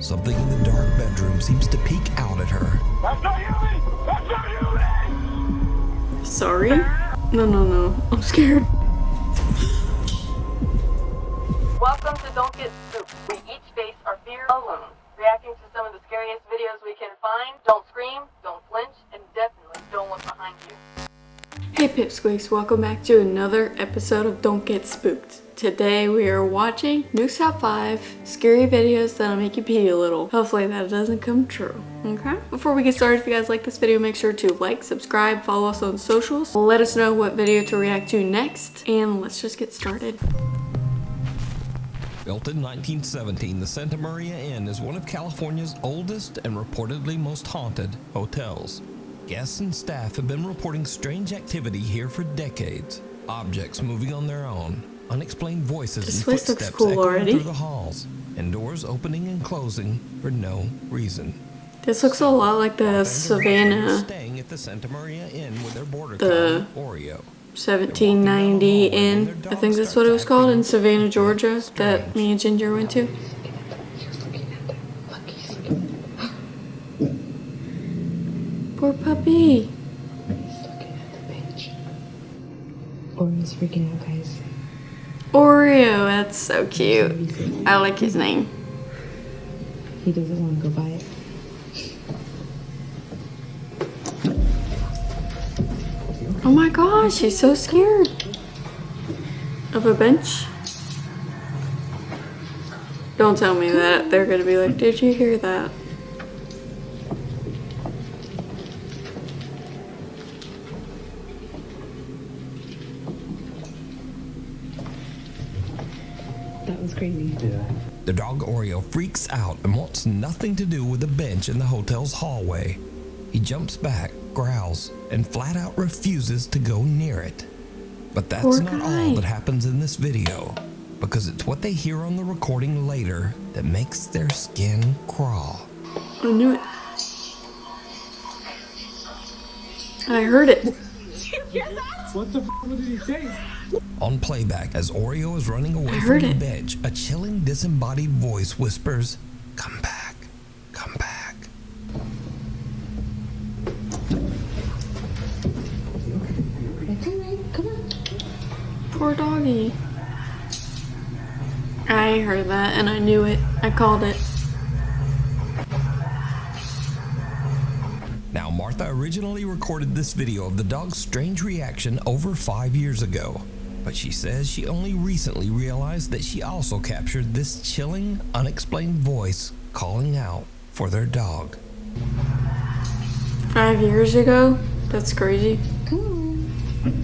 Something in the dark bedroom seems to peek out at her. That's not human! That's not human! Sorry? No. I'm scared. Welcome to Don't Get Spooked. We each face our fear alone. Reacting to some of the scariest videos we can find. Don't scream, don't flinch, and definitely don't look behind you. Hey Pipsqueaks, welcome back to another episode of Don't Get Spooked. Today we are watching Nuke's Top 5 scary videos that'll make you pee a little. Hopefully that doesn't come true, okay? Before we get started, if you guys like this video, make sure to like, subscribe, follow us on socials. Let us know what video to react to next, and let's just get started. Built in 1917, the Santa Maria Inn is one of California's oldest and reportedly most haunted hotels. Guests and staff have been reporting strange activity here for decades. Objects moving on their own, unexplained voices This and place looks footsteps cool echoing already. through the halls, and doors opening and closing for no reason. This looks a lot like the Savannah Staying at the Santa Maria Inn with their border The- collie, Oreo. 1790 Inn. I think that's what it was called in Savannah, Georgia, that me and Ginger went to. Poor puppy. He's looking at the bench. Oreo's freaking out, guys. Oreo, that's so cute. I like his name. He doesn't want to go by it. Oh my gosh, he's so scared. Of a bench? Don't tell me that. They're gonna be like, did you hear that? That was crazy. The dog Oreo freaks out and wants nothing to do with the bench in the hotel's hallway. He jumps back, growls, and flat out refuses to go near it. But that's Poor not guy. all that happens in this video, because it's what they hear on the recording later that makes their skin crawl. I knew it. I heard it. What the f*** did he say? On playback, as Oreo is running away from heard the it. bench, a chilling disembodied voice whispers, "Come back, come back." It's alright. Come on. Poor doggy. I heard that and I knew it. I called it. Now, Martha originally recorded this video of the dog's strange reaction over 5 years ago, but she says she only recently realized that she also captured this chilling, unexplained voice calling out for their dog. 5 years ago? That's crazy. Come on.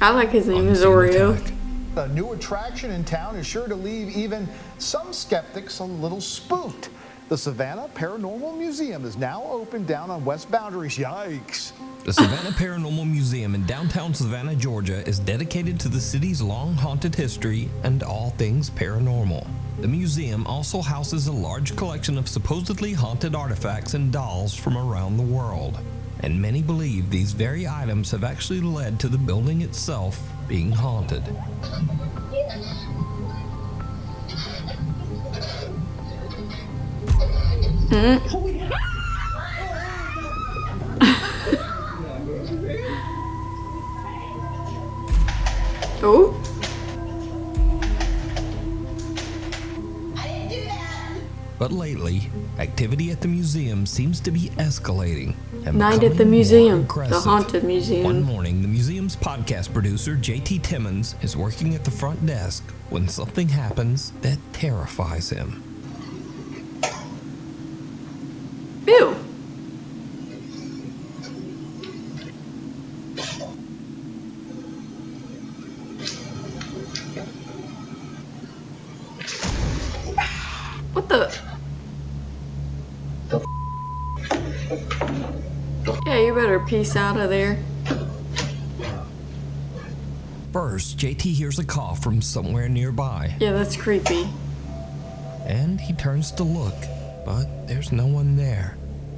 I like his name is Unseen Oreo. attack. A new attraction in town is sure to leave even some skeptics a little spooked. The Savannah Paranormal Museum is now open down on West Boundaries. Yikes. The Savannah Paranormal Museum in downtown Savannah, Georgia is dedicated to the city's long haunted history and all things paranormal. The museum also houses a large collection of supposedly haunted artifacts and dolls from around the world. And many believe these very items have actually led to the building itself being haunted. Oh, But lately, activity at the museum seems to be escalating and Night at the becoming more museum, the aggressive. haunted One museum. morning, the museum's podcast producer, JT Timmons, is working at the front desk when something happens that terrifies him. Ew. What the? Yeah, you better peace out of there. First, JT hears a cough from somewhere nearby, Yeah, that's creepy. and he turns to look, but there's no one there.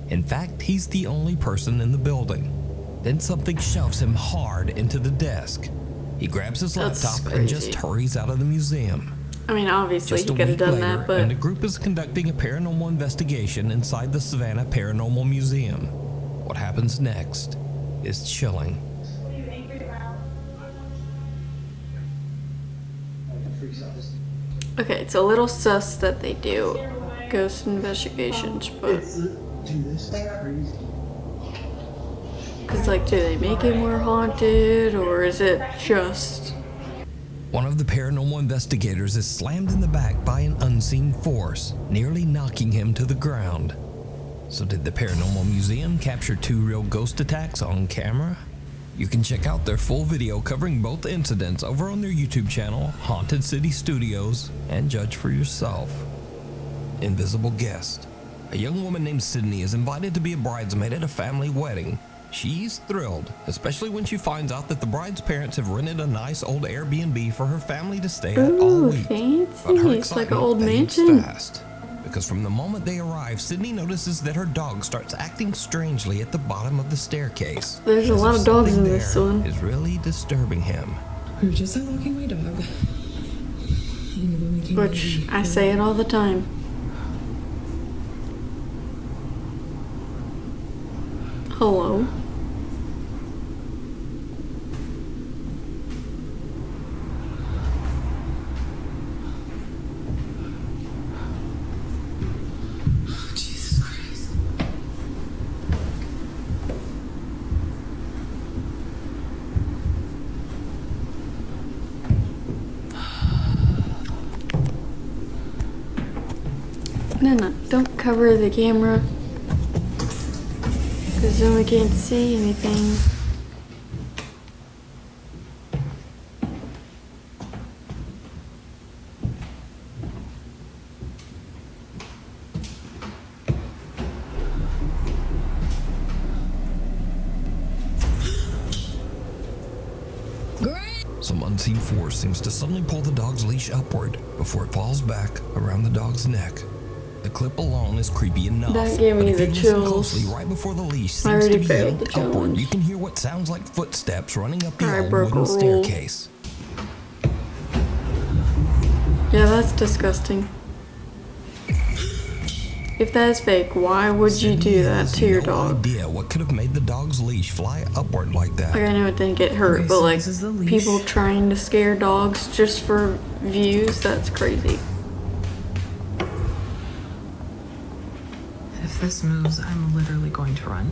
In fact, he's the only person in the building. Then something shoves him hard into the desk. He grabs his That's laptop and just crazy. hurries out of the museum. I mean, obviously Just he a could have week done later, that, but and the group is conducting a paranormal investigation inside the Savannah Paranormal Museum. What happens next is chilling. okay, it's a little sus that they do ghost investigations, but because, like, do they make it more haunted, or is it just... One of the paranormal investigators is slammed in the back by an unseen force, nearly knocking him to the ground. So did the Paranormal Museum capture 2 real ghost attacks on camera? You can check out their full video covering both incidents over on their YouTube channel, Haunted City Studios, and judge for yourself. Invisible guest. A young woman named Sydney is invited to be a bridesmaid at a family wedding. She's thrilled, especially when she finds out that the bride's parents have rented a nice old Airbnb for her family to stay at all Ooh, week. fancy. But her It's like an excitement old fades mansion. fast. Because from the moment they arrive, Sydney notices that her dog starts acting strangely at the bottom of the staircase. There's a as lot if of dogs in something this there one. is really disturbing him. We were just out walking my dog. And when we came Which, over, I say it all the time. Hello? Jesus Christ. No, don't cover the camera. Because then we can't see anything. Some unseen force seems to suddenly pull the dog's leash upward before it falls back around the dog's neck. The clip alone is creepy enough. That gave me but if the you listen chills. closely, right before the leash I seems to already be failed the yanked upward, challenge. you can hear what sounds like footsteps running up the I old broke a wooden rule. staircase. Yeah, that's disgusting. If that is fake, why would you Sydney do that has to your no dog? idea what could have made the dog's leash fly upward like that. Like, I know it didn't get hurt, Okay, but so like, this is the leash. people trying to scare dogs just for views, that's crazy. If this moves, I'm literally going to run.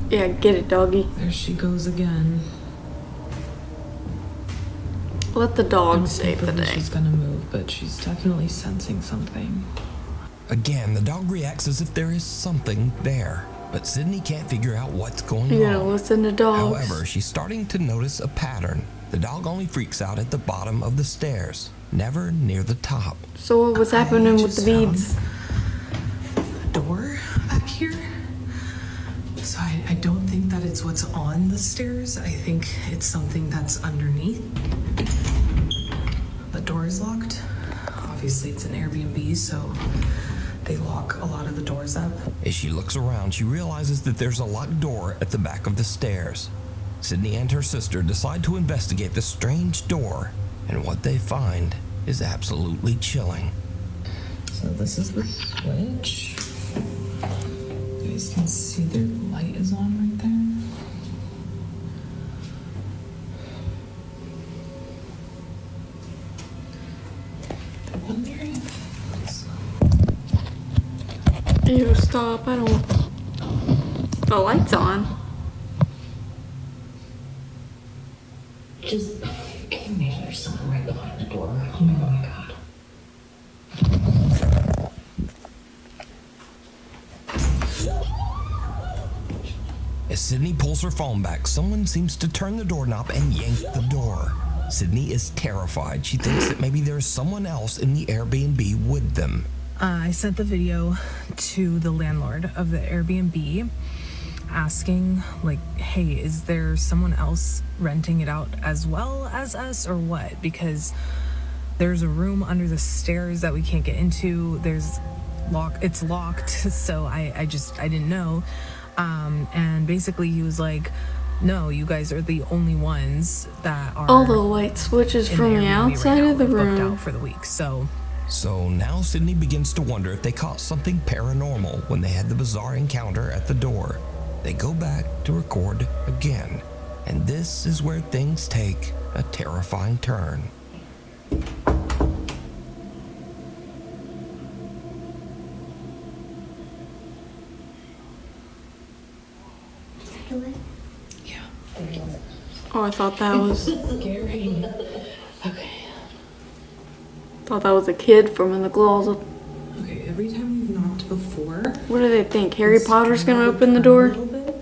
Yeah, get it, doggy. There she goes again. Let the I dog don't save the believe day. she's gonna move, but she's definitely sensing something. Again, the dog reacts as if there is something there, but Sydney can't figure out what's going You gotta on. listen to dogs. However, she's starting to notice a pattern. The dog only freaks out at the bottom of the stairs, never near the top. So what was happening with the just found beads? a door back here. So I don't think that it's what's on the stairs. I think it's something that's underneath. The door is locked. Obviously, it's an Airbnb, so they lock a lot of the doors up. As she looks around, she realizes that there's a locked door at the back of the stairs. Sydney and her sister decide to investigate the strange door, and what they find is absolutely chilling. So this is the switch. You guys can see their light is on right there. I wonder if Ew, stop, I don't... The light's on. just maybe there's someone right behind the door. Oh my god. As Sydney pulls her phone back, someone seems to turn the doorknob and yank the door. Sydney is terrified. She thinks that maybe there's someone else in the Airbnb with them. I sent the video to the landlord of the Airbnb asking, like, hey, is there someone else renting it out as well as us or what? Because there's a room under the stairs that we can't get into. It's locked, so I didn't know. And basically he was like, no, you guys are the only ones that are All the light switches in from the Airbnb outside right of the now, booked room. out for the week. So now Sydney begins to wonder if they caught something paranormal when they had the bizarre encounter at the door. They go back to record again, and this is where things take a terrifying turn. Oh, I thought that was Scary. Okay. thought that was a kid from in the closet. Okay, every time we've knocked before. What do they think? Harry it's Potter's kind gonna of open the a door? little bit.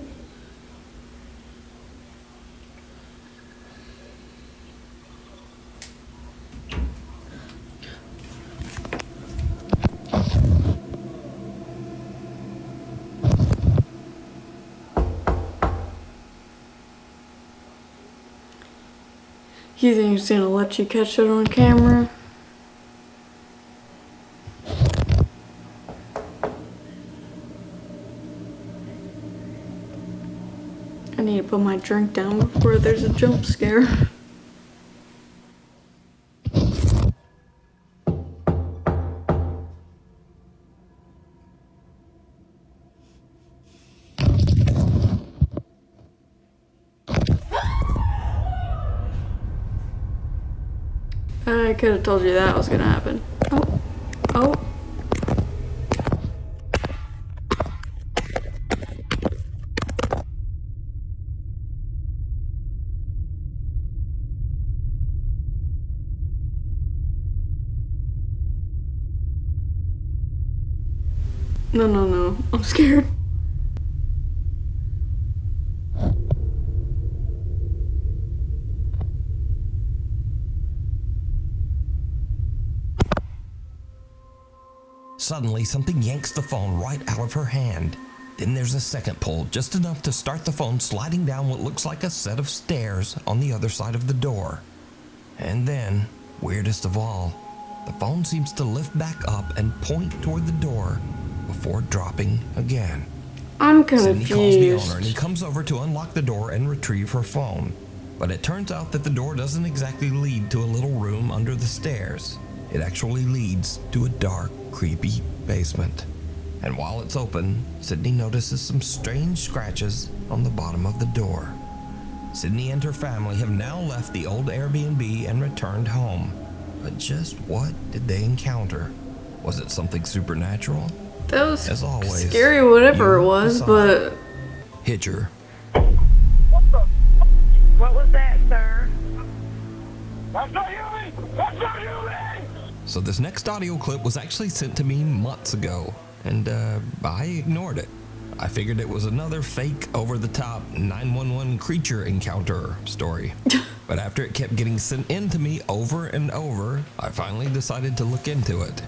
You think he's gonna let you catch it on camera? I need to put my drink down before there's a jump scare. I could have told you that was gonna happen. Oh. Oh. No, no, no. I'm scared. Suddenly, something yanks the phone right out of her hand. Then there's a second pull, just enough to start the phone sliding down what looks like a set of stairs on the other side of the door. And then, weirdest of all, the phone seems to lift back up and point toward the door before dropping again. I'm Sydney calls the owner and he confused. comes over to unlock the door and retrieve her phone. But it turns out that the door doesn't exactly lead to a little room under the stairs. It actually leads to a dark, creepy basement. And while it's open, Sydney notices some strange scratches on the bottom of the door. Sydney and her family have now left the old Airbnb and returned home. But just what did they encounter? Was it something supernatural? That was As always, scary, whatever you it was, decide. but Hitcher. What was that, sir? That's not human! That's not human! So this next audio clip was actually sent to me months ago, and I ignored it. I figured it was another fake, over-the-top 911 creature encounter story. But after it kept getting sent in to me over and over, I finally decided to look into it.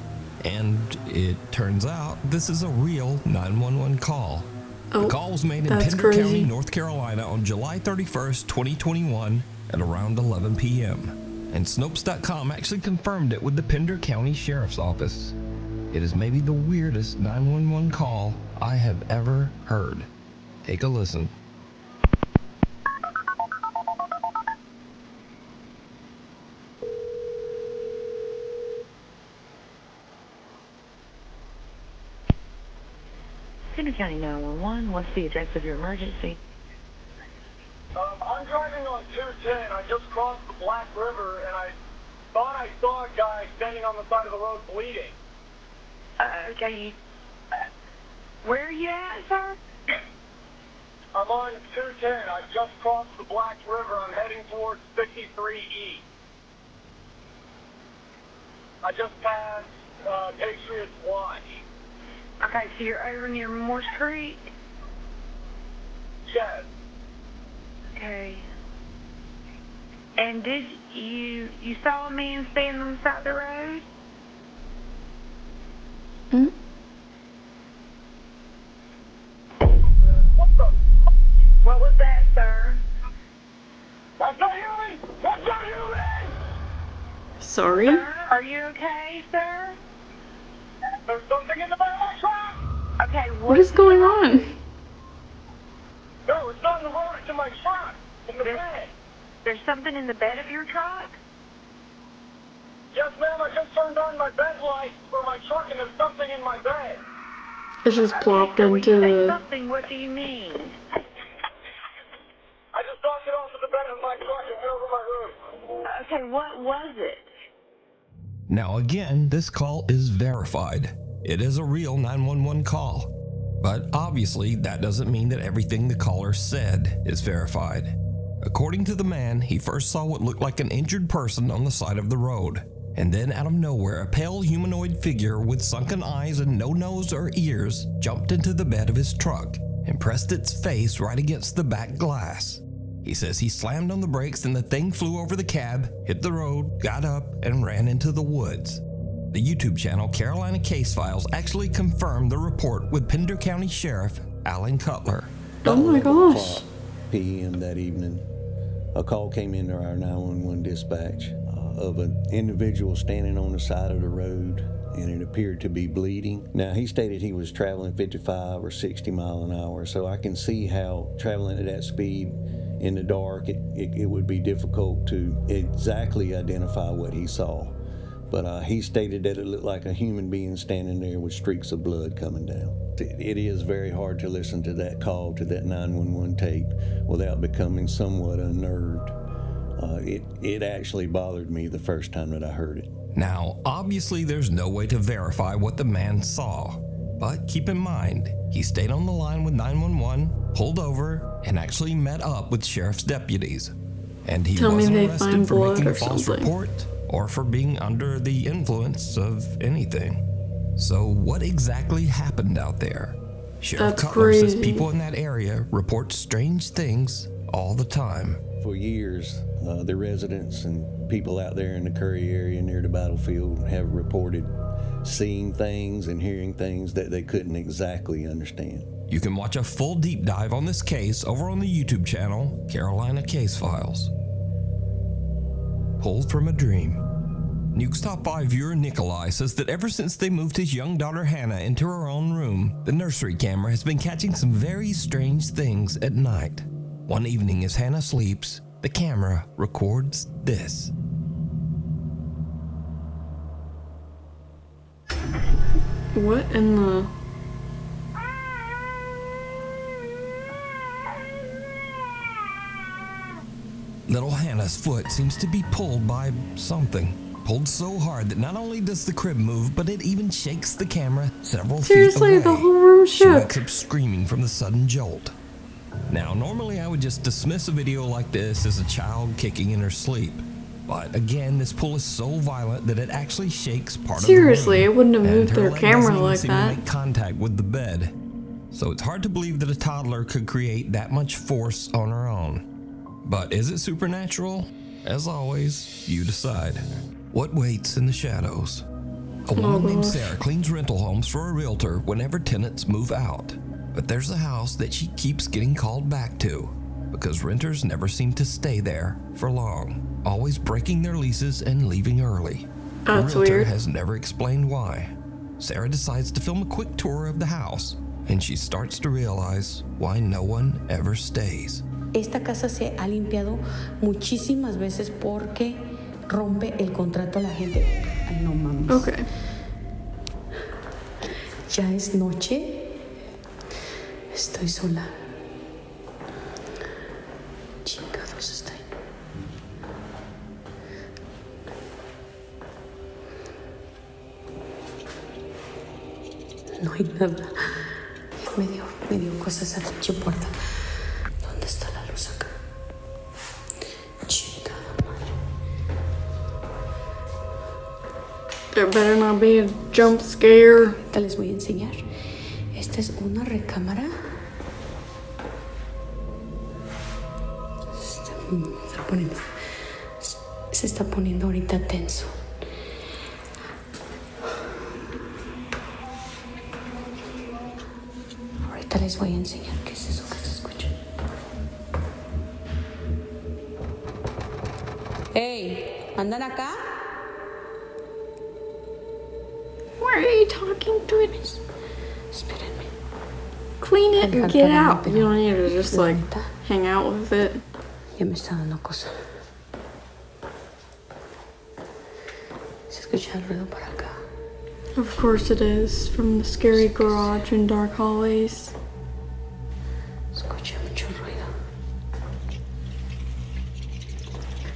And it turns out this is a real 911 call. oh, The call was made in that's Pender County, crazy. North Carolina on July 31st, 2021 at around 11 p.m. And Snopes.com actually confirmed it with the Pender County Sheriff's Office. It is maybe the weirdest 911 call I have ever heard. Take a listen. Pender County 911. What's the address of your emergency? I'm driving on 210. I just crossed the Black River, and I thought I saw a guy standing on the side of the road bleeding. Okay. Where are you at, sir? I'm on 210. I just crossed the Black River. I'm heading towards 53E. I just passed Patriots Watch. Okay, so you're over near Morse Creek? Yes. Okay. And did you saw a man standing on the side of the road? Hmm? What was that, sir? That's not human! That's not human! Sorry? Sir, are you okay, sir? There's something in the back of my truck! Okay, What is going on? No, it's not in the road. It's in my truck. In the bed. There's something in the bed of your truck? Yes, ma'am. I just turned on my bed light for my truck, and there's something in my bed. It's just plopped So when you say into something, what do you mean? I just knocked it off of the bed of my truck and went over my room. Okay, what was it? Now again, this call is verified. It is a real 911 call. But obviously, that doesn't mean that everything the caller said is verified. According to the man, he first saw what looked like an injured person on the side of the road. And then out of nowhere, a pale humanoid figure with sunken eyes and no nose or ears jumped into the bed of his truck and pressed its face right against the back glass. He says he slammed on the brakes and the thing flew over the cab, hit the road, got up, and ran into the woods. The YouTube channel Carolina Case Files actually confirmed the report with Pender County Sheriff Alan Cutler. oh my gosh. p.m. that evening, a call came into our 911 dispatch of an individual standing on the side of the road, and it appeared to be bleeding. Now, he stated he was traveling 55 or 60 miles an hour, so I can see how traveling at that speed in the dark, it would be difficult to exactly identify what he saw. But he stated that it looked like a human being standing there with streaks of blood coming down. It is very hard to listen to that call, to that 911 tape, without becoming somewhat unnerved. It actually bothered me the first time that I heard it. Now, obviously there's no way to verify what the man saw, but keep in mind, he stayed on the line with 911, pulled over, and actually met up with sheriff's deputies. And he Tell me wasn't they arrested find for blood making a or false something. report or for being under the influence of anything. So what exactly happened out there? Sheriff That's Cutler says crazy. people in that area report strange things all the time. For years, the residents and people out there in the Curry area near the battlefield have reported seeing things and hearing things that they couldn't exactly understand. You can watch a full deep dive on this case over on the YouTube channel, Carolina Case Files. Pulled from a dream. Nuke's Top 5 viewer Nikolai says that ever since they moved his young daughter Hannah into her own room, the nursery camera has been catching some very strange things at night. One evening as Hannah sleeps, the camera records this. What in the... Little Hannah's foot seems to be pulled by something. Pulled so hard that not only does the crib move, but it even shakes the camera several Seriously, feet away. the whole room She shook. wakes up screaming from the sudden jolt. Now, normally I would just dismiss a video like this as a child kicking in her sleep. But again, this pull is so violent that it actually shakes part Seriously, of the room. it wouldn't have And moved her their leg camera doesn't even like seem to that. make contact with the bed. So it's hard to believe that a toddler could create that much force on her own. But is it supernatural? As always, you decide. What waits in the shadows? A woman named Sarah cleans rental homes for a realtor whenever tenants move out. But there's a house that she keeps getting called back to because renters never seem to stay there for long, always breaking their leases and leaving early. That's the realtor weird. has never explained why. Sarah decides to film a quick tour of the house, and she starts to realize why no one ever stays. Esta casa se ha limpiado muchísimas veces porque rompe el contrato a la gente. Ay, no mames. Okay. Ya es noche. Estoy sola. Chingados estoy. No hay nada. Me dio cosas a la pinche puerta. ¿Dónde está la luz acá? Chingada madre. There better not be a jump scare. Ahorita les voy a enseñar. Esta es una recámara. Se está poniendo ahorita tenso. Ahorita les voy a enseñar qué es eso que se escucha. ¡Hey! ¿Andan acá? Why are you talking to it? Espérenme. clean it and get out. You don't need to just like hang out with it. Ya me está dando cosa. Se escucha el ruido para acá. Of course it is, from the scary garage and dark hallways. Escucha mucho ruido.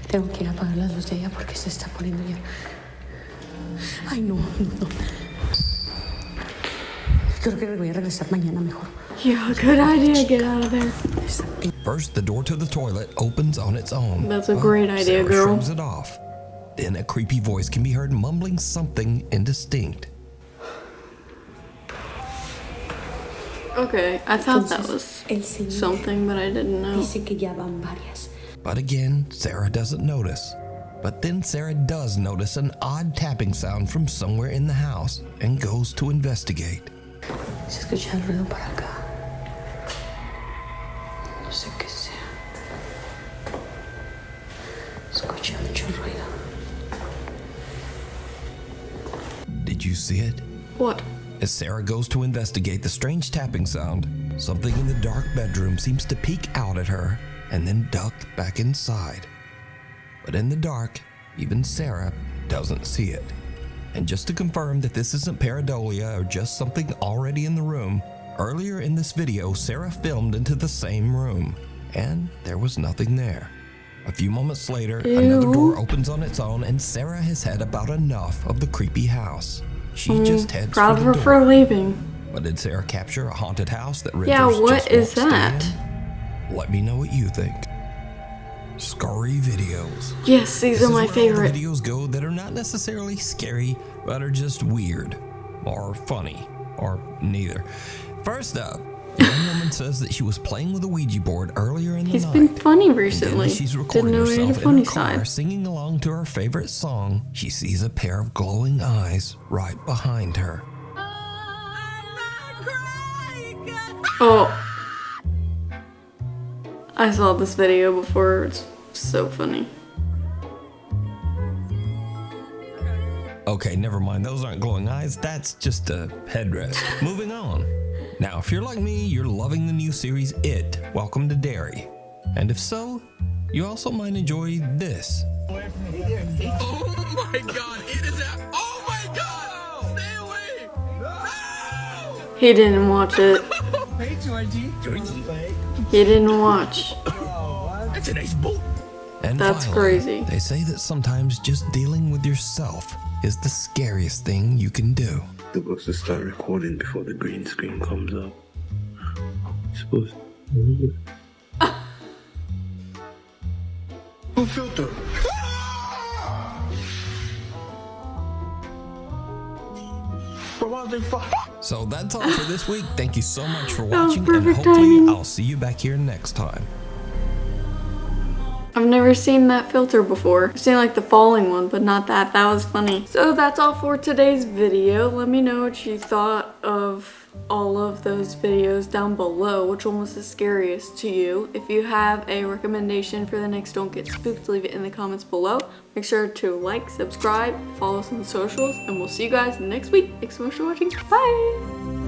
Tengo que ir a apagar la luz de ella porque se está poniendo ya. Ay, no. Creo que voy a regresar mañana mejor. Yeah, good idea. Get out of there. First, the door to the toilet opens on its own. That's a great idea, Sarah girl. shrugs it off. Then a creepy voice can be heard mumbling something indistinct. Okay, I thought that was something, but I didn't know. Dice que ya van varias. But again, Sarah doesn't notice. But then Sarah does notice an odd tapping sound from somewhere in the house and goes to investigate. Se escucha el ruido para acá. No sé qué sea. Escucha mucho ruido. Did you see it? What? As Sarah goes to investigate the strange tapping sound, something in the dark bedroom seems to peek out at her and then duck back inside. But in the dark, even Sarah doesn't see it. And just to confirm that this isn't pareidolia or just something already in the room, earlier in this video, Sarah filmed into the same room, and there was nothing there. A few moments later, another door opens on its own, and Sarah has had about enough of the creepy house. She just heads Proud for of the her door. for leaving. But did Sarah capture a haunted house that renters Yeah, what just is won't stay that? in? Let me know what you think. Scary videos. Yes, these are my This is where all favorite. the videos go that are not necessarily scary, but are just weird, or funny, or neither. First up, a young woman says that she was playing with a Ouija board earlier in the He's night. been funny And recently. then she's Didn't recording know he had a herself in funny her car side. singing along to her favorite song. She sees a pair of glowing eyes right behind her. Oh. I saw this video before. It's so funny. Okay, never mind. Those aren't glowing eyes. That's just a headrest. Moving on. Now, if you're like me, you're loving the new series It, Welcome to Derry. And if so, you also might enjoy this. Oh my god, it is that. Oh my god! Stay away! No! He didn't watch it. Hey, Georgie. He didn't watch. That's a nice boat. And That's finally, crazy. They say that sometimes just dealing with yourself is the scariest thing you can do. Supposed to start recording before the green screen comes up. Supposed. Who filter? So that's all for this week. Thank you so much for That was watching, and perfect hopefully timing. I'll see you back here next time. I've never seen that filter before. I've seen like the falling one, but not that. That was funny. So that's all for today's video. Let me know what you thought of all of those videos down below. Which one was the scariest to you? If you have a recommendation for the next Don't Get Spooked, leave it in the comments below. Make sure to like, subscribe, follow us on the socials, and we'll see you guys next week. Thanks so much for watching. Bye!